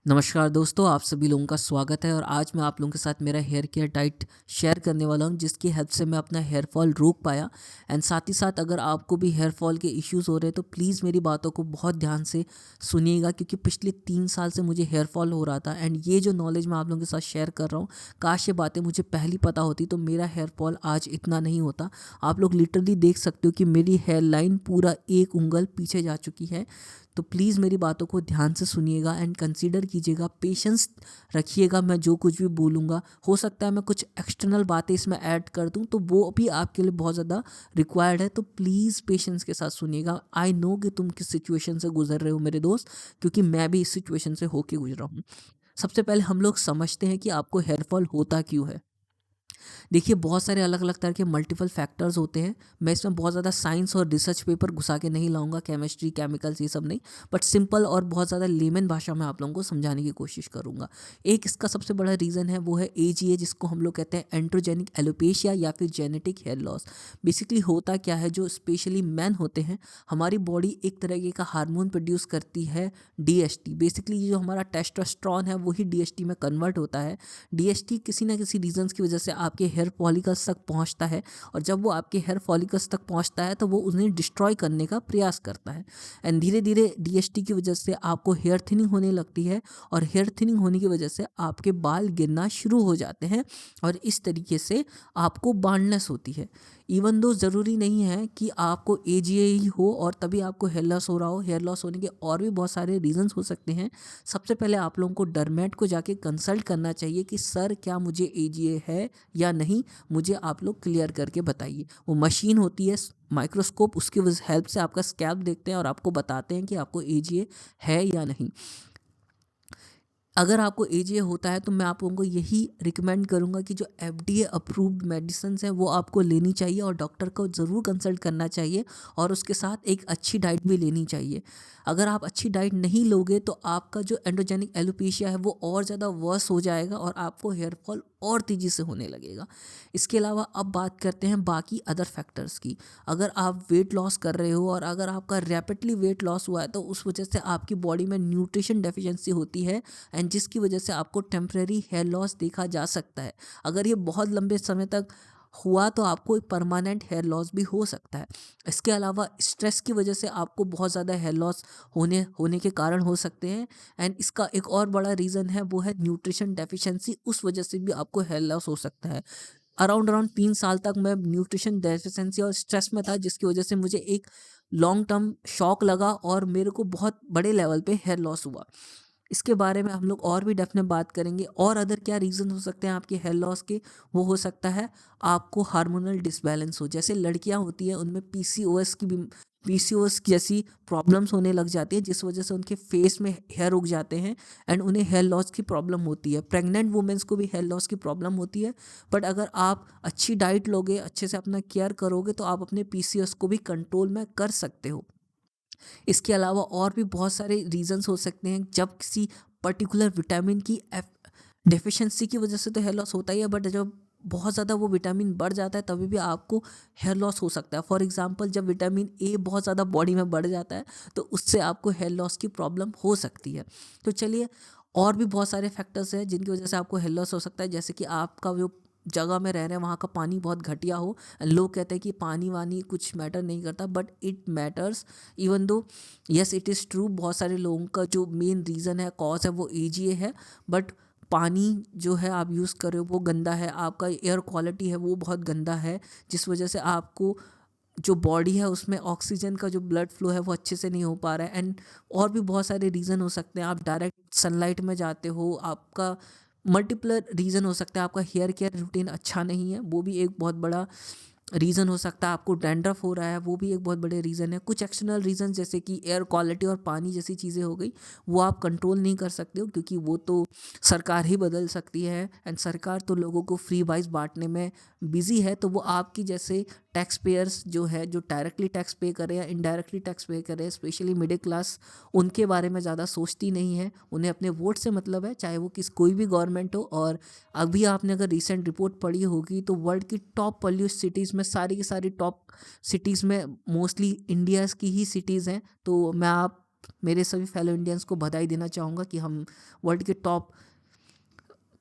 नमस्कार दोस्तों, आप सभी लोगों का स्वागत है और आज मैं आप लोगों के साथ मेरा हेयर केयर डाइट शेयर करने वाला हूं, जिसकी हेल्प से मैं अपना हेयर फॉल रोक पाया। एंड साथ ही साथ अगर आपको भी हेयर फॉल के इश्यूज़ हो रहे हैं तो प्लीज़ मेरी बातों को बहुत ध्यान से सुनिएगा, क्योंकि पिछले 3 साल से मुझे हेयर फॉल हो रहा था। एंड ये जो नॉलेज मैं आप लोगों के साथ शेयर कर रहा हूँ, काश ये बातें मुझे पहले पता होती तो मेरा हेयर फॉल आज इतना नहीं होता। आप लोग लिटरली देख सकते हो कि मेरी हेयर लाइन पूरा 1 उंगल पीछे जा चुकी है। तो प्लीज़ मेरी बातों को ध्यान से सुनिएगा एंड कंसीडर कीजिएगा, पेशेंस रखिएगा। मैं जो कुछ भी बोलूँगा, हो सकता है मैं कुछ एक्सटर्नल बातें इसमें ऐड कर दूँ, तो वो भी आपके लिए बहुत ज़्यादा रिक्वायर्ड है। तो प्लीज़ पेशेंस के साथ सुनिएगा। आई नो कि तुम किस सिचुएशन से गुजर रहे हो मेरे दोस्त, क्योंकि मैं भी इस सिचुएशन से होके गुजरा हूँ। सबसे पहले हम लोग समझते हैं कि आपको हेयर फॉल होता क्यों है। देखिए, बहुत सारे अलग अलग तरह के मल्टीपल फैक्टर्स होते हैं। मैं इसमें बहुत ज़्यादा साइंस और रिसर्च पेपर घुसा के नहीं लाऊंगा, केमिस्ट्री केमिकल्स ये सब नहीं, बट सिंपल और बहुत ज़्यादा लेमन भाषा में आप लोगों को समझाने की कोशिश करूंगा। एक इसका सबसे बड़ा रीज़न है, वो है एजीए, जिसको हम लोग कहते हैं एंड्रोजेनिक एलोपेशिया या फिर जेनेटिक हेयर लॉस। बेसिकली होता क्या है, जो स्पेशली मैन होते हैं, हमारी बॉडी एक तरीके का हार्मोन प्रोड्यूस करती है, डीएसटी। बेसिकली जो हमारा टेस्टोस्टेरोन है वही डीएसटी में कन्वर्ट होता है। डीएसटी किसी ना किसी रीजंस की वजह से आपके हेयर फॉलिकल्स तक पहुंचता है, और जब वो आपके हेयर फॉलिकल्स तक पहुंचता है तो वो उन्हें डिस्ट्रॉय करने का प्रयास करता है। एंड धीरे धीरे डीएसटी की वजह से आपको हेयर थिनिंग होने लगती है, और हेयर थिनिंग होने की वजह से आपके बाल गिरना शुरू हो जाते हैं, और इस तरीके से आपको बाल्डनेस होती है। इवन दो ज़रूरी नहीं है कि आपको एजीए ही हो और तभी आपको हेयर लॉस हो रहा हो। हेयर लॉस होने के और भी बहुत सारे रीजंस हो सकते हैं। सबसे पहले आप लोगों को डर्मेट को जाके कंसल्ट करना चाहिए कि सर क्या मुझे एजीए है या नहीं, मुझे आप लोग क्लियर करके बताइए। वो मशीन होती है माइक्रोस्कोप, उसकी हेल्प से आपका स्कैल्प देखते हैं और आपको बताते हैं कि आपको एजीए है या नहीं। अगर आपको एजीए होता है तो मैं आप लोगों को यही रिकमेंड करूंगा कि जो एफडीए अप्रूव्ड मेडिसिन हैं वो आपको लेनी चाहिए, और डॉक्टर को ज़रूर कंसल्ट करना चाहिए, और उसके साथ एक अच्छी डाइट भी लेनी चाहिए। अगर आप अच्छी डाइट नहीं लोगे तो आपका जो एंड्रोजेनिक एलोपेशिया है वो और ज़्यादा वर्स हो जाएगा, और आपको हेयर फॉल और तेज़ी से होने लगेगा। इसके अलावा अब बात करते हैं बाकी अदर फैक्टर्स की। अगर आप वेट लॉस कर रहे हो और अगर आपका रैपिडली वेट लॉस हुआ है तो उस वजह से आपकी बॉडी में न्यूट्रिशन डेफिशिएंसी होती है, एंड जिसकी वजह से आपको टेम्परेरी हेयर लॉस देखा जा सकता है। अगर ये बहुत लंबे समय तक हुआ तो आपको एक परमानेंट हेयर लॉस भी हो सकता है। इसके अलावा स्ट्रेस की वजह से आपको बहुत ज़्यादा हेयर लॉस होने होने के कारण हो सकते हैं। एंड इसका एक और बड़ा रीज़न है, वो है न्यूट्रिशन डेफिशिएंसी। उस वजह से भी आपको हेयर लॉस हो सकता है। अराउंड अराउंड 3 साल तक मैं न्यूट्रिशन डेफिशिएंसी और स्ट्रेस में था, जिसकी वजह से मुझे एक लॉन्ग टर्म शॉक लगा और मेरे को बहुत बड़े लेवल पे हेयर लॉस हुआ। इसके बारे में हम लोग और भी डेफिनेट बात करेंगे। और अदर क्या रीज़न हो सकते हैं आपके हेयर लॉस के, वो हो सकता है आपको हार्मोनल डिसबैलेंस हो। जैसे लड़कियां होती हैं उनमें पीसीओएस जैसी प्रॉब्लम्स होने लग जाती है, जिस वजह से उनके फेस में हेयर उग जाते हैं एंड उन्हें हेयर लॉस की प्रॉब्लम होती है। प्रेग्नेंट वुमेन्स को भी हेयर लॉस की प्रॉब्लम होती है। बट अगर आप अच्छी डाइट लोगे, अच्छे से अपना केयर करोगे, तो आप अपने पीसीओएस को भी कंट्रोल में कर सकते हो। इसके अलावा और भी बहुत सारे रीजंस हो सकते हैं। जब किसी पर्टिकुलर विटामिन की डेफिशिएंसी की वजह से तो हेयर लॉस होता ही है, बट जब बहुत ज़्यादा वो विटामिन बढ़ जाता है तभी भी आपको हेयर लॉस हो सकता है। फॉर एग्जांपल, जब विटामिन ए बहुत ज़्यादा बॉडी में बढ़ जाता है तो उससे आपको हेयर लॉस की प्रॉब्लम हो सकती है। तो चलिए, और भी बहुत सारे फैक्टर्स हैं जिनकी वजह से आपको हेयर लॉस हो सकता है। जैसे कि आपका जो जगह में रह रहे हैं वहाँ का पानी बहुत घटिया हो। लोग कहते हैं कि पानी वानी कुछ मैटर नहीं करता, but it matters. Even though yes it is true, बहुत सारे लोगों का जो मेन रीज़न है, कॉज है, वो एजीए है। बट पानी जो है आप यूज़ कर रहे हो वो गंदा है, आपका एयर क्वालिटी है वो बहुत गंदा है, जिस वजह से आपको जो बॉडी है उसमें ऑक्सीजन का जो ब्लड फ्लो है वो अच्छे से नहीं हो पा रहा है। एंड और भी बहुत सारे रीज़न हो सकते हैं। आप डायरेक्ट सनलाइट में जाते हो, आपका मल्टीपल रीज़न हो सकता है। आपका हेयर केयर रूटीन अच्छा नहीं है, वो भी एक बहुत बड़ा रीज़न हो सकता है। आपको डैंड्रफ हो रहा है, वो भी एक बहुत बड़े रीज़न है। कुछ एक्सटर्नल रीज़न जैसे कि एयर क्वालिटी और पानी जैसी चीज़ें हो गई, वो आप कंट्रोल नहीं कर सकते हो, क्योंकि वो तो सरकार ही बदल सकती है। एंड सरकार तो लोगों को फ्री वाइज बांटने में बिजी है, तो वो आपकी जैसे टैक्स पेयर्स जो है, जो डायरेक्टली टैक्स पे करे या इनडायरेक्टली टैक्स पे करे, स्पेशली मिडिल क्लास, उनके बारे में ज़्यादा सोचती नहीं है। उन्हें अपने वोट से मतलब है, चाहे वो कोई भी गवर्नमेंट हो। और अभी आपने अगर रिसेंट रिपोर्ट पढ़ी होगी तो वर्ल्ड की टॉप पॉल्यूट सिटीज़ में सारी की सारी टॉप सिटीज़ में मोस्टली इंडियाज़ की ही सिटीज़ हैं। तो मैं आप मेरे सभी फेलो इंडियंस को बधाई देना चाहूँगा कि हम वर्ल्ड के टॉप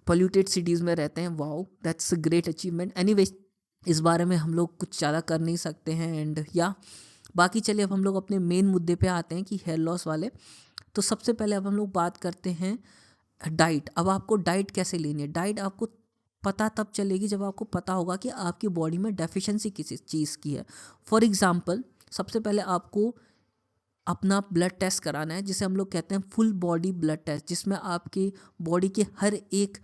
पोल्यूटेड सिटीज़ में रहते हैं। Wow, that's a great achievement. Anyway, इस बारे में हम लोग कुछ ज़्यादा कर नहीं सकते हैं। एंड या बाकी चलिए, अब हम लोग अपने मेन मुद्दे पे आते हैं कि हेयर लॉस वाले। तो सबसे पहले अब हम लोग बात करते हैं डाइट। अब आपको डाइट कैसे लेनी है? डाइट आपको पता तब चलेगी जब आपको पता होगा कि आपकी बॉडी में डेफिशिएंसी किसी चीज़ की है। फॉर एग्जांपल, सबसे पहले आपको अपना ब्लड टेस्ट कराना है, जिसे हम लोग कहते हैं फुल बॉडी ब्लड टेस्ट, जिसमें आपकी बॉडी के हर एक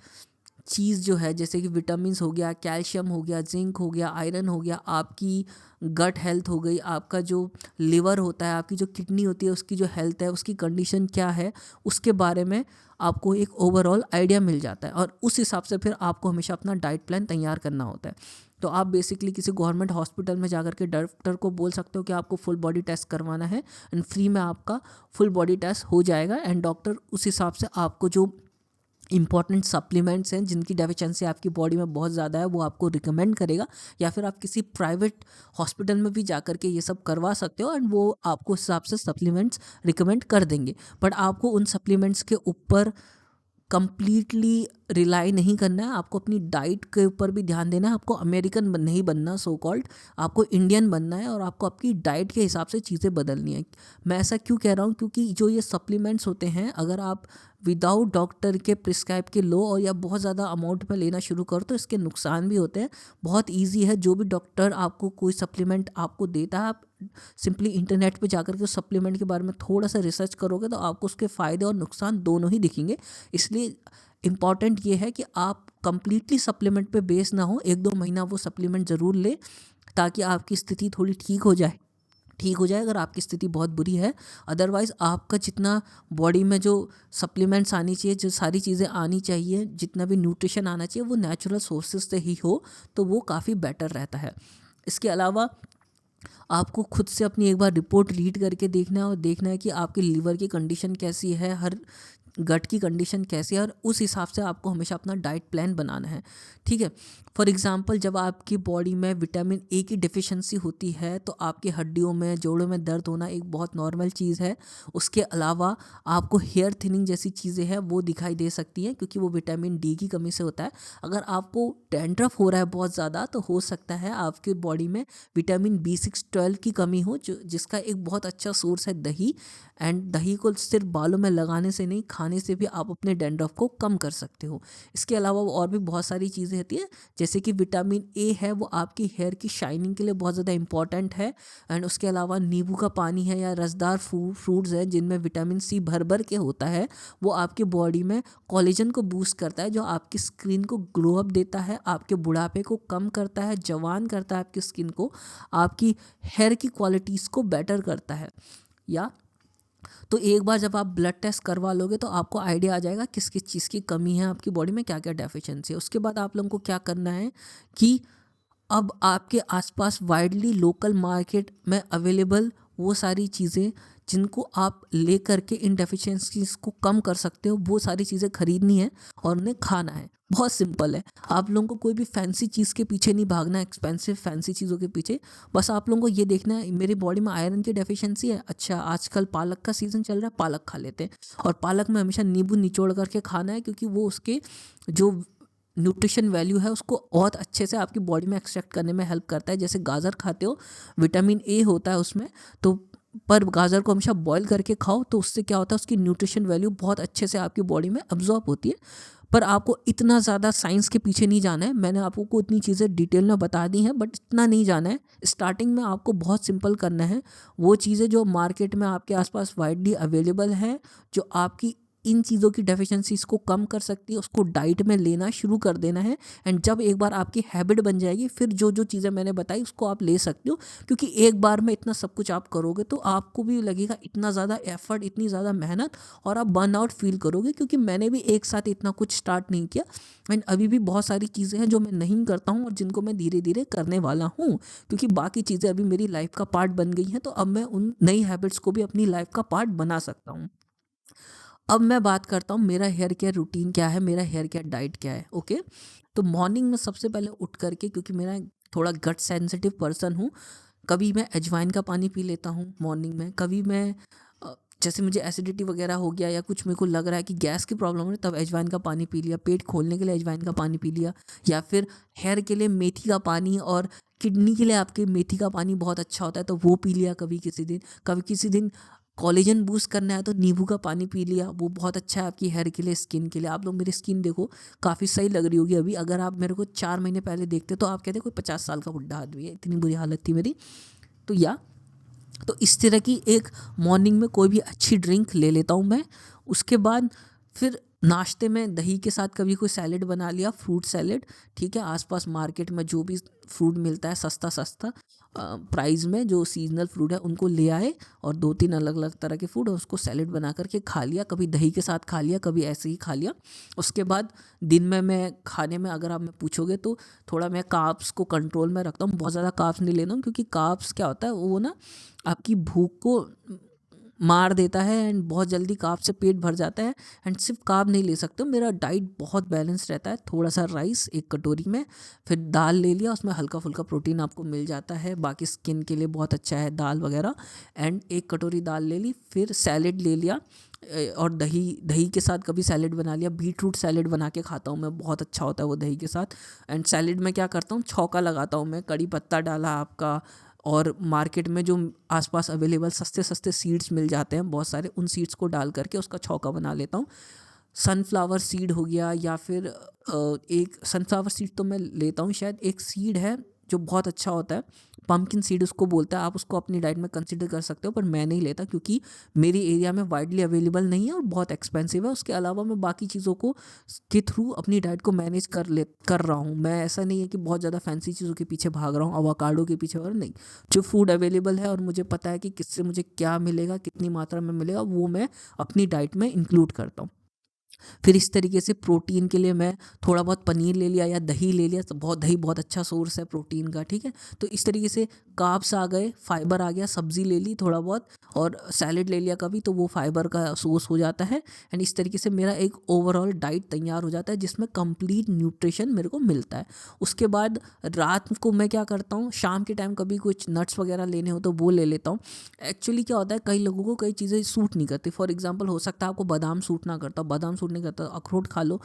चीज़ जो है, जैसे कि विटामिन्स हो गया, कैल्शियम हो गया, जिंक हो गया, आयरन हो गया, आपकी गट हेल्थ हो गई, आपका जो लिवर होता है, आपकी जो किडनी होती है, उसकी जो हेल्थ है, उसकी कंडीशन क्या है, उसके बारे में आपको एक ओवरऑल आइडिया मिल जाता है। और उस हिसाब से फिर आपको हमेशा अपना डाइट प्लान तैयार करना होता है। तो आप बेसिकली किसी गवर्नमेंट हॉस्पिटल में जाकर के डॉक्टर को बोल सकते हो कि आपको फुल बॉडी टेस्ट करवाना है, एंड फ्री में आपका फुल बॉडी टेस्ट हो जाएगा। एंड डॉक्टर उस हिसाब से आपको जो इंपॉर्टेंट सप्लीमेंट्स हैं, जिनकी डेफिशिएंसी आपकी बॉडी में बहुत ज़्यादा है, वो आपको रिकमेंड करेगा। या फिर आप किसी प्राइवेट हॉस्पिटल में भी जाकर के ये सब करवा सकते हो, एंड वो आपको उस हिसाब से सप्लीमेंट्स रिकमेंड कर देंगे। बट आपको उन सप्लीमेंट्स के ऊपर कंप्लीटली रिलाई नहीं करना है, आपको अपनी डाइट के ऊपर भी ध्यान देना है। आपको अमेरिकन नहीं बनना सो कॉल्ड, आपको इंडियन बनना है, और आपको आपकी डाइट के हिसाब से चीज़ें बदलनी है। मैं ऐसा क्यों कह रहा हूँ? क्योंकि जो ये सप्लीमेंट्स होते हैं, अगर आप विदाउट डॉक्टर के प्रिस्क्राइब के लो और या बहुत ज़्यादा अमाउंट में लेना शुरू करो, तो इसके नुकसान भी होते हैं। बहुत ईजी है, जो भी डॉक्टर आपको कोई सप्लीमेंट आपको देता है, आप सिंपली इंटरनेट पे जाकर के उस सप्लीमेंट के बारे में थोड़ा सा रिसर्च करोगे तो आपको उसके फ़ायदे और नुकसान दोनों ही दिखेंगे। इसलिए इम्पॉर्टेंट ये है कि आप कंप्लीटली सप्लीमेंट पे बेस ना हो, 1-2 महीना वो सप्लीमेंट ज़रूर ले, ताकि आपकी स्थिति थोड़ी ठीक हो जाए अगर आपकी स्थिति बहुत बुरी है। अदरवाइज़ आपका जितना बॉडी में जो सप्लीमेंट्स आनी चाहिए, जो सारी चीज़ें आनी चाहिए, जितना भी न्यूट्रिशन आना चाहिए, वो नेचुरल सोर्सेज से ही हो, तो वो काफ़ी बेटर रहता है। इसके अलावा आपको खुद से अपनी एक बार रिपोर्ट रीड करके देखना है, और देखना है कि आपके लीवर की कंडीशन कैसी है, हर गट की कंडीशन कैसी है, और उस हिसाब से आपको हमेशा अपना डाइट प्लान बनाना है। ठीक है। फॉर एग्जांपल, जब आपकी बॉडी में विटामिन ए की डिफिशिएंसी होती है, तो आपकी हड्डियों में, जोड़ों में दर्द होना एक बहुत नॉर्मल चीज़ है। उसके अलावा आपको हेयर थिनिंग जैसी चीज़ें हैं वो दिखाई दे सकती हैं, क्योंकि वो विटामिन डी की कमी से होता है। अगर आपको डैंड्रफ हो रहा है बहुत ज़्यादा, तो हो सकता है आपकी बॉडी में विटामिन B6-12 की कमी हो, जिसका एक बहुत अच्छा सोर्स है दही। एंड दही को सिर्फ बालों में लगाने से नहीं, खाने से भी आप अपने डैंड्रफ को कम कर सकते हो। इसके अलावा और भी बहुत सारी चीज़ें होती हैं, जैसे कि विटामिन ए है, वो आपकी हेयर की शाइनिंग के लिए बहुत ज़्यादा इंपॉर्टेंट है। एंड उसके अलावा नींबू का पानी है, या रसदार फ्रूट्स हैं जिनमें विटामिन सी भर भर के होता है, वो आपकी बॉडी में कोलेजन को बूस्ट करता है, जो आपकी स्किन को ग्लो अप देता है, आपके बुढ़ापे को कम करता है, जवान करता है आपकी स्किन को, आपकी हेयर की क्वालिटीज़ को बेटर करता है। या तो एक बार जब आप ब्लड टेस्ट करवा लोगे, तो आपको आइडिया आ जाएगा किस किस चीज़ की कमी है आपकी बॉडी में, क्या क्या डेफिशिएंसी है। उसके बाद आप लोगों को क्या करना है कि अब आपके आसपास वाइडली लोकल मार्केट में अवेलेबल वो सारी चीज़ें जिनको आप ले करके इन डेफिशिएंसीज को कम कर सकते हो, वो सारी चीज़ें खरीदनी है और उन्हें खाना है। बहुत सिंपल है। आप लोगों को कोई भी फैंसी चीज़ के पीछे नहीं भागना, एक्सपेंसिव फैंसी चीज़ों के पीछे। बस आप लोगों को ये देखना है, मेरी बॉडी में आयरन की डेफिशिएंसी है, अच्छा आजकल पालक का सीज़न चल रहा है, पालक खा लेते हैं। और पालक में हमेशा नींबू निचोड़ करके खाना है, क्योंकि वो उसके जो न्यूट्रिशन वैल्यू है उसको बहुत अच्छे से आपकी बॉडी में एक्सट्रैक्ट करने में हेल्प करता है। जैसे गाजर खाते हो, विटामिन ए होता है उसमें, तो पर गाजर को हमेशा बॉईल करके खाओ, तो उससे क्या होता है, उसकी न्यूट्रिशन वैल्यू बहुत अच्छे से आपकी बॉडी में अब्जॉर्ब होती है। पर आपको इतना ज़्यादा साइंस के पीछे नहीं जाना है, मैंने आपको इतनी चीज़ें डिटेल में बता दी हैं, बट इतना नहीं जाना है। स्टार्टिंग में आपको बहुत सिंपल करना है, वो चीज़ें जो मार्केट में आपके आसपास वाइडली अवेलेबल हैं, जो आपकी इन चीज़ों की डेफिशिएंसीज को कम कर सकती है, उसको डाइट में लेना शुरू कर देना है। एंड जब एक बार आपकी हैबिट बन जाएगी, फिर जो जो चीज़ें मैंने बताई उसको आप ले सकते हो, क्योंकि एक बार में इतना सब कुछ आप करोगे तो आपको भी लगेगा इतना ज़्यादा एफर्ट, इतनी ज़्यादा मेहनत, और आप बर्नआउट फील करोगे, क्योंकि मैंने भी एक साथ इतना कुछ स्टार्ट नहीं किया। एंड अभी भी बहुत सारी चीज़ें हैं जो मैं नहीं करता हूँ और जिनको मैं धीरे धीरे करने वाला हूँ, क्योंकि बाकी चीज़ें अभी मेरी लाइफ का पार्ट बन गई हैं, तो अब मैं उन नई हैबिट्स को भी अपनी लाइफ का पार्ट बना सकता हूँ। अब मैं बात करता हूँ मेरा हेयर केयर रूटीन क्या है, मेरा हेयर केयर डाइट क्या है। ओके, तो मॉर्निंग में सबसे पहले उठ करके, क्योंकि मेरा थोड़ा गट सेंसिटिव पर्सन हूँ, कभी मैं अजवाइन का पानी पी लेता हूँ मॉर्निंग में, कभी मैं जैसे मुझे एसिडिटी वगैरह हो गया या कुछ मेरे को लग रहा है कि गैस की प्रॉब्लम हो रही है, तब अजवाइन का पानी पी लिया। पेट खोलने के लिए अजवाइन का पानी पी लिया, या फिर हेयर के लिए मेथी का पानी, और किडनी के लिए आपके मेथी का पानी बहुत अच्छा होता है तो वो पी लिया कभी किसी दिन। कभी किसी दिन कोलेजन बूस्ट करना है तो नींबू का पानी पी लिया, वो बहुत अच्छा है आपकी हेयर के लिए, स्किन के लिए। आप लोग मेरी स्किन देखो, काफ़ी सही लग रही होगी अभी। अगर आप मेरे को 4 महीने पहले देखते तो आप कहते कोई 50 साल का बुढ़ा आदमी है, इतनी बुरी हालत थी मेरी। तो तो इस तरह की एक मॉर्निंग में कोई भी अच्छी ड्रिंक ले लेता हूँ मैं। उसके बाद फिर नाश्ते में दही के साथ कभी कोई सैलेड बना लिया, फ्रूट सैलेड। ठीक है, आसपास मार्केट में जो भी फ्रूट मिलता है सस्ता सस्ता प्राइस में, जो सीजनल फ्रूट है उनको ले आए, और 2-3 अलग अलग तरह के फ्रूट, और उसको सैलेड बना करके खा लिया। कभी दही के साथ खा लिया, कभी ऐसे ही खा लिया। उसके बाद दिन में मैं खाने में, अगर आप मैं पूछोगे तो थोड़ा मैं कार्ब्स को कंट्रोल में रखता हूँ। बहुत ज़्यादा कार्ब्स नहीं लेता हूँ, क्योंकि कार्ब्स क्या होता है वो ना आपकी भूख को मार देता है, एंड बहुत जल्दी कार्ब से पेट भर जाता है। एंड सिर्फ कार्ब नहीं ले सकते हो, मेरा डाइट बहुत बैलेंस रहता है। थोड़ा सा राइस एक कटोरी में, फिर दाल ले लिया, उसमें हल्का फुल्का प्रोटीन आपको मिल जाता है, बाकी स्किन के लिए बहुत अच्छा है दाल वगैरह। एंड एक कटोरी दाल ले ली, फिर सैलेड ले लिया, और दही दही के साथ कभी सैलेड बना लिया। बीट रूट सैलेड बना के खाता हूँ मैं, बहुत अच्छा होता है वो दही के साथ। एंड सैलेड में क्या करता हूँ, छौंका लगाता हूँ मैं, कड़ी पत्ता डाला आपका, और मार्केट में जो आसपास अवेलेबल सस्ते सस्ते सीड्स मिल जाते हैं बहुत सारे, उन सीड्स को डाल करके उसका छौंका बना लेता हूँ। सनफ्लावर सीड हो गया, या फिर एक सनफ्लावर सीड तो मैं लेता हूँ शायद। एक सीड है जो बहुत अच्छा होता है, पम्पकिन सीड उसको बोलता है। आप उसको अपनी डाइट में कंसिडर कर सकते हो, पर मैं नहीं लेता क्योंकि मेरी एरिया में वाइडली अवेलेबल नहीं है और बहुत एक्सपेंसिव है। उसके अलावा मैं बाकी चीज़ों को के थ्रू अपनी डाइट को मैनेज कर रहा हूँ मैं। ऐसा नहीं है कि बहुत ज़्यादा फैंसी चीज़ों के पीछे भाग रहा हूँ, अवाकाडो के पीछे, और नहीं। जो फूड अवेलेबल है और मुझे पता है कि किससे मुझे क्या मिलेगा, कितनी मात्रा में मिलेगा, वो मैं अपनी डाइट में इंक्लूड करता हूँ। फिर इस तरीके से प्रोटीन के लिए मैं थोड़ा बहुत पनीर ले लिया या दही ले लिया, तो दही बहुत अच्छा सोर्स है प्रोटीन का। ठीक है, तो इस तरीके से कार्ब्स आ गए, फाइबर आ गया, सब्जी ले ली थोड़ा बहुत, और सैलेड ले लिया कभी, तो वो फाइबर का सोर्स हो जाता है। एंड इस तरीके से मेरा एक ओवरऑल डाइट तैयार हो जाता है, जिसमें कंप्लीट न्यूट्रिशन मेरे को मिलता है। उसके बाद रात को मैं क्या करता हूँ, शाम के टाइम कभी कुछ नट्स वगैरह लेने हो तो वो ले लेता हूँ। एक्चुअली क्या होता है, कई लोगों को कई चीज़ें सूट नहीं करती। फॉर एग्जांपल हो सकता है आपको बादाम सूट ना करता, बादाम सूट नहीं करता, अखरोट खा लो,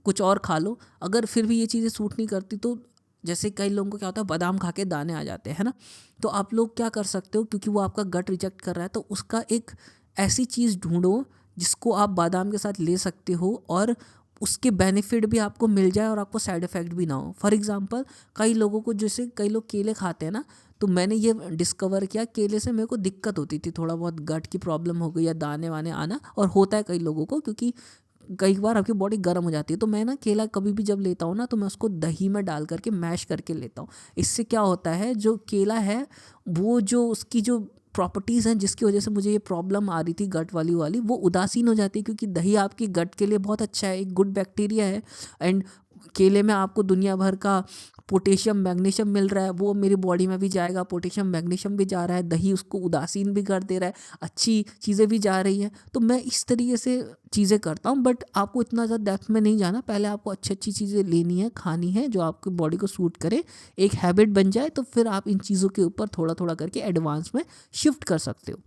कुछ और खा लो। अगर फिर भी ये चीज़ें सूट नहीं करती तो, जैसे कई लोगों को क्या होता है, बादाम खा के दाने आ जाते हैं ना, तो आप लोग क्या कर सकते हो, क्योंकि वो आपका गट रिजेक्ट कर रहा है, तो उसका एक ऐसी चीज़ ढूंढो जिसको आप बादाम के साथ ले सकते हो, और उसके बेनिफिट भी आपको मिल जाए और आपको साइड इफ़ेक्ट भी ना हो। फॉर एग्जांपल कई लोगों को, जैसे कई लोग केले खाते हैं ना, तो मैंने ये डिस्कवर किया, केले से मेरे को दिक्कत होती थी, थोड़ा बहुत गट की प्रॉब्लम हो गई या दाने वाने आना, और होता है कई लोगों को, क्योंकि कई बार आपकी बॉडी गर्म हो जाती है। तो मैं ना केला कभी भी जब लेता हूँ ना, तो मैं उसको दही में डाल करके मैश करके लेता हूँ। इससे क्या होता है, जो केला है वो जो उसकी जो प्रॉपर्टीज़ हैं जिसकी वजह से मुझे ये प्रॉब्लम आ रही थी गट वाली वो उदासीन हो जाती है, क्योंकि दही आपकी गट के लिए बहुत अच्छा है, एक गुड बैक्टीरिया है। एंड केले में आपको दुनिया भर का पोटेशियम मैग्नीशियम मिल रहा है, वो मेरी बॉडी में भी जाएगा, पोटेशियम मैग्नीशियम भी जा रहा है, दही उसको उदासीन भी कर दे रहा है, अच्छी चीज़ें भी जा रही हैं। तो मैं इस तरीके से चीज़ें करता हूँ, बट आपको इतना ज़्यादा डेप्थ में नहीं जाना। पहले आपको अच्छी अच्छी चीज़ें लेनी है, खानी है, जो आपकी बॉडी को सूट करे, एक हैबिट बन जाए, तो फिर आप इन चीज़ों के ऊपर थोड़ा थोड़ा करके एडवांस में शिफ्ट कर सकते हो।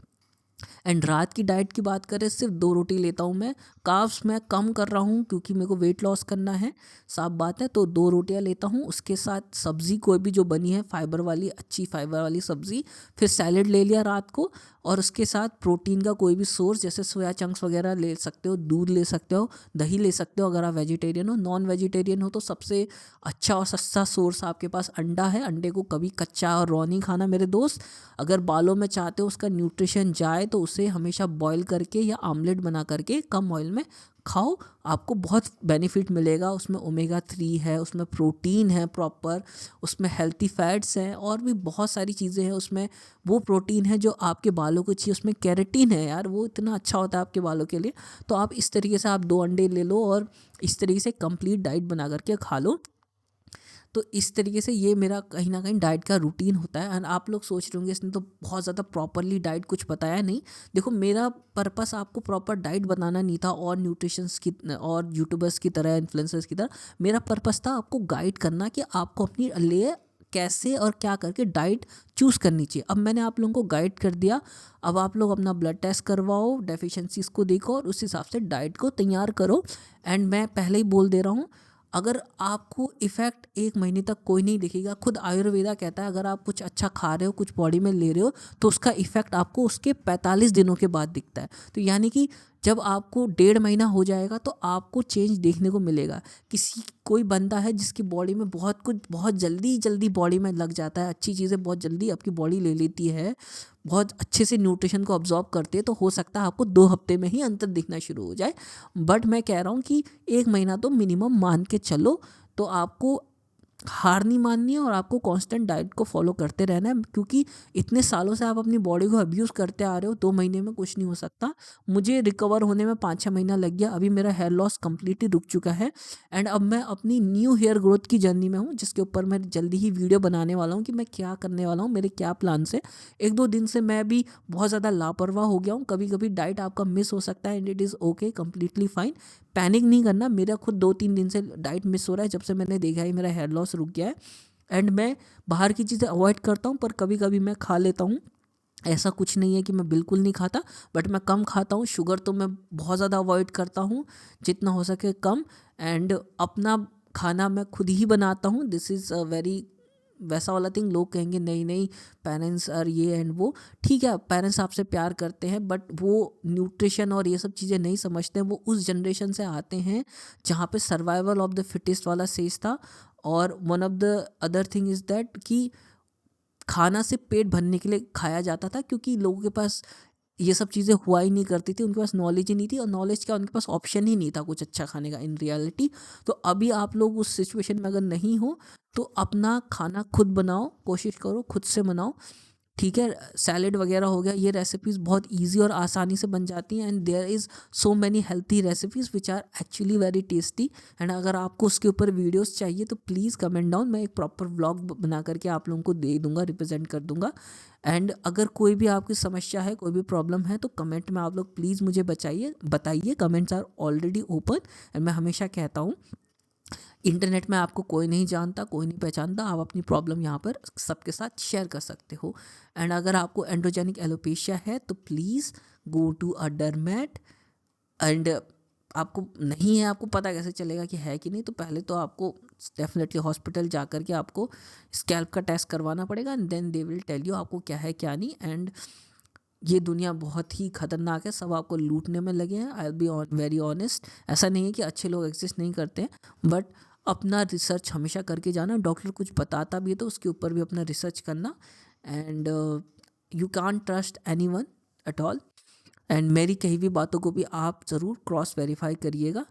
एंड रात की डाइट की बात करें, सिर्फ 2 रोटी लेता हूँ मैं। कार्ब्स मैं कम कर रहा हूँ क्योंकि मेरे को वेट लॉस करना है, साफ बात है, तो 2 रोटियाँ लेता हूँ। उसके साथ सब्ज़ी कोई भी जो बनी है फाइबर वाली, अच्छी फाइबर वाली सब्ज़ी, फिर सैलेड ले लिया रात को, और उसके साथ प्रोटीन का कोई भी सोर्स, जैसे सोया चंक्स वगैरह ले सकते हो, दूध ले सकते हो, दही ले सकते हो अगर आप वेजिटेरियन हो। नॉन वेजिटेरियन हो तो सबसे अच्छा और सस्ता सोर्स आपके पास अंडा है। अंडे को कभी कच्चा और रॉ नहीं खाना मेरे दोस्त। अगर बालों में चाहते हो उसका न्यूट्रिशन जाए, तो उसे हमेशा बॉईल करके या आमलेट बना करके कम ऑयल में खाओ, आपको बहुत बेनिफिट मिलेगा। उसमें ओमेगा 3 है, उसमें प्रोटीन है प्रॉपर, उसमें हेल्थी फैट्स हैं, और भी बहुत सारी चीज़ें हैं उसमें। वो प्रोटीन है जो आपके बालों को चाहिए, उसमें केराटिन है यार, वो इतना अच्छा होता है आपके बालों के लिए। तो आप इस तरीके से आप 2 अंडे ले लो, और इस तरीके से कंप्लीट डाइट बना करके खा लो। तो इस तरीके से ये मेरा कहीं ना कहीं डाइट का रूटीन होता है। एंड आप लोग सोच रहे होंगे इसने तो बहुत ज़्यादा प्रॉपरली डाइट कुछ बताया नहीं। देखो, मेरा पर्पस आपको प्रॉपर डाइट बताना नहीं था, और न्यूट्रिशंस की और यूट्यूबर्स की तरह, इन्फ्लुएंसर्स की तरह। मेरा पर्पस था आपको गाइड करना कि आपको अपनी लिए कैसे और क्या करके डाइट चूज़ करनी चाहिए। अब मैंने आप लोगों को गाइड कर दिया, अब आप लोग अपना ब्लड टेस्ट करवाओ, डेफिशिएंसीज़ को देखो और उस हिसाब से डाइट को तैयार करो। एंड मैं पहले ही बोल दे रहा हूँ, अगर आपको इफ़ेक्ट 1 महीने तक कोई नहीं दिखेगा, खुद आयुर्वेदा कहता है अगर आप कुछ अच्छा खा रहे हो, कुछ बॉडी में ले रहे हो, तो उसका इफ़ेक्ट आपको उसके 45 दिनों के बाद दिखता है। तो यानी कि जब आपको 1.5 महीना हो जाएगा तो आपको चेंज देखने को मिलेगा। कोई बंदा है जिसकी बॉडी में बहुत कुछ बहुत जल्दी जल्दी बॉडी में लग जाता है, अच्छी चीज़ें बहुत जल्दी आपकी बॉडी ले लेती है, बहुत अच्छे से न्यूट्रिशन को अब्जॉर्ब करते हैं, तो हो सकता है आपको 2 हफ्ते में ही अंतर दिखना शुरू हो जाए। बट मैं कह रहा हूँ कि 1 महीना तो मिनिमम मान के चलो। तो आपको हार नहीं माननी है और आपको कांस्टेंट डाइट को फॉलो करते रहना है, क्योंकि इतने सालों से आप अपनी बॉडी को अब्यूज़ करते आ रहे हो। 2 महीने में कुछ नहीं हो सकता। मुझे रिकवर होने में 5-6 महीना लग गया, अभी मेरा हेयर लॉस कम्प्लीटली रुक चुका है। एंड अब मैं अपनी न्यू हेयर ग्रोथ की जर्नी में हूँ, जिसके ऊपर मैं जल्दी ही वीडियो बनाने वाला हूँ कि मैं क्या करने वाला हूँ, मेरे क्या प्लान्स है। 1-2 दिन से मैं भी बहुत ज़्यादा लापरवाह हो गया हूँ, कभी कभी डाइट आपका मिस हो सकता है and it is okay, completely fine. Panic नहीं करना, मेरा खुद 2-3 दिन से डाइट मिस हो रहा है, जब से मैंने देखा है मेरा हेयर लॉस रुक गया है। एंड मैं बाहर की चीज़ें अवॉइड करता हूँ, पर कभी कभी मैं खा लेता हूँ। ऐसा कुछ नहीं है कि मैं बिल्कुल नहीं खाता, बट मैं कम खाता हूँ। शुगर तो मैं बहुत ज़्यादा अवॉइड करता हूँ, जितना हो सके कम। एंड अपना खाना मैं खुद ही बनाता हूँ। दिस इज़ अ वेरी वैसा वाला थिंग। लोग कहेंगे नहीं नहीं पेरेंट्स और ये एंड वो, ठीक है पेरेंट्स आपसे प्यार करते हैं, बट वो न्यूट्रिशन और ये सब चीज़ें नहीं समझते हैं। वो उस जनरेशन से आते हैं जहाँ पे सर्वाइवल ऑफ द फिटेस्ट वाला सेज था। और one of the other thing is that कि खाना सिर्फ पेट भरने के लिए खाया जाता था, क्योंकि लोगों के पास ये सब चीज़ें हुआ ही नहीं करती थी, उनके पास नॉलेज ही नहीं थी। और नॉलेज क्या, उनके पास ऑप्शन ही नहीं था कुछ अच्छा खाने का इन रियलिटी। तो अभी आप लोग उस सिचुएशन में अगर नहीं हो तो अपना खाना खुद बनाओ, कोशिश करो खुद से बनाओ, ठीक है। सैलेड वगैरह हो गया, ये रेसिपीज़ बहुत इजी और आसानी से बन जाती हैं। And there is so many healthy recipes which are actually very tasty. And अगर आपको उसके ऊपर वीडियोस चाहिए तो प्लीज़ कमेंट डाउन, मैं एक प्रॉपर व्लॉग बना करके आप लोगों को दे दूंगा, रिप्रेजेंट कर दूंगा। एंड अगर कोई भी आपकी समस्या है, कोई भी प्रॉब्लम है, तो कमेंट में आप लोग प्लीज़ मुझे बताइए। Comments are already open. And मैं हमेशा कहता हूँ, इंटरनेट में आपको कोई नहीं जानता, कोई नहीं पहचानता, आप अपनी प्रॉब्लम यहाँ पर सबके साथ शेयर कर सकते हो। एंड अगर आपको एंड्रोजेनिक एलोपेशिया है तो please go to a dermat. And आपको नहीं है, आपको पता कैसे चलेगा कि है कि नहीं, तो पहले तो आपको डेफिनेटली हॉस्पिटल जा कर के आपको स्कैल्प का टेस्ट करवाना पड़ेगा and then they will tell you आपको क्या है क्या नहीं। एंड ये दुनिया बहुत ही खतरनाक है, सब आपको लूटने में लगे हैं। I will be very honest, ऐसा नहीं है कि अच्छे लोग एग्जिस्ट नहीं करते हैं, बट अपना रिसर्च हमेशा करके जाना। डॉक्टर कुछ बताता भी है तो उसके ऊपर भी अपना रिसर्च करना। And you can't trust any one at all. And मेरी कही हुई बातों को भी आप ज़रूर क्रॉस वेरीफाई करिएगा,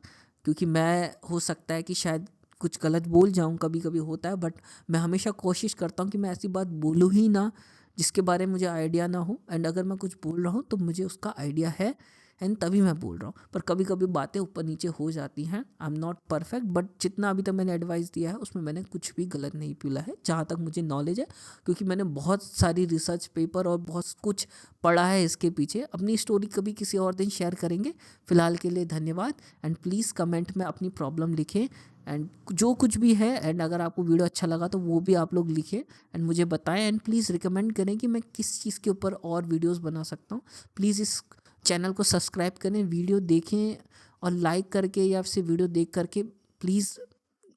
क्योंकि मैं हो सकता है कि शायद कुछ गलत बोल जाऊं, कभी कभी होता है। बट मैं हमेशा कोशिश करता हूं कि मैं ऐसी बात बोलूं ही ना जिसके बारे में मुझे आइडिया ना हो। एंड अगर मैं कुछ बोल रहा हूं तो मुझे उसका आइडिया है एंड तभी मैं बोल रहा हूँ। पर कभी कभी बातें ऊपर नीचे हो जाती हैं। I am not perfect, but जितना अभी तक मैंने एडवाइस दिया है उसमें मैंने कुछ भी गलत नहीं बोला है, जहाँ तक मुझे नॉलेज है, क्योंकि मैंने बहुत सारी रिसर्च पेपर और बहुत कुछ पढ़ा है इसके पीछे। अपनी स्टोरी कभी किसी और दिन शेयर करेंगे। फ़िलहाल के लिए धन्यवाद। एंड प्लीज़ कमेंट में अपनी प्रॉब्लम लिखें एंड जो कुछ भी है। एंड अगर आपको वीडियो अच्छा लगा तो वो भी आप लोग लिखें एंड मुझे बताएं। एंड प्लीज़ रिकमेंड करें कि मैं किस चीज़ के ऊपर और वीडियोस बना सकता हूँ। प्लीज़ इस चैनल को सब्सक्राइब करें, वीडियो देखें और लाइक करके या फिर वीडियो देख करके प्लीज़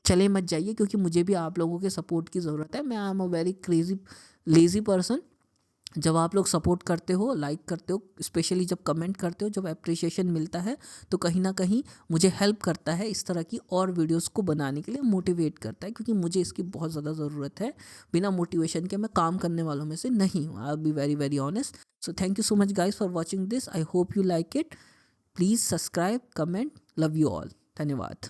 चले मत जाइए, क्योंकि मुझे भी आप लोगों के सपोर्ट की ज़रूरत है। मैं I am a very crazy lazy person. जब आप लोग सपोर्ट करते हो, लाइक करते हो, स्पेशली जब कमेंट करते हो, जब अप्रिशिएशन मिलता है, तो कहीं ना कहीं मुझे हेल्प करता है इस तरह की और वीडियोस को बनाने के लिए, मोटिवेट करता है, क्योंकि मुझे इसकी बहुत ज़्यादा ज़रूरत है। बिना मोटिवेशन के मैं काम करने वालों में से नहीं हूँ। I will be very very honest. So thank you so much guys for watching this. I hope you like it. Please subscribe, comment. Love you all. धन्यवाद।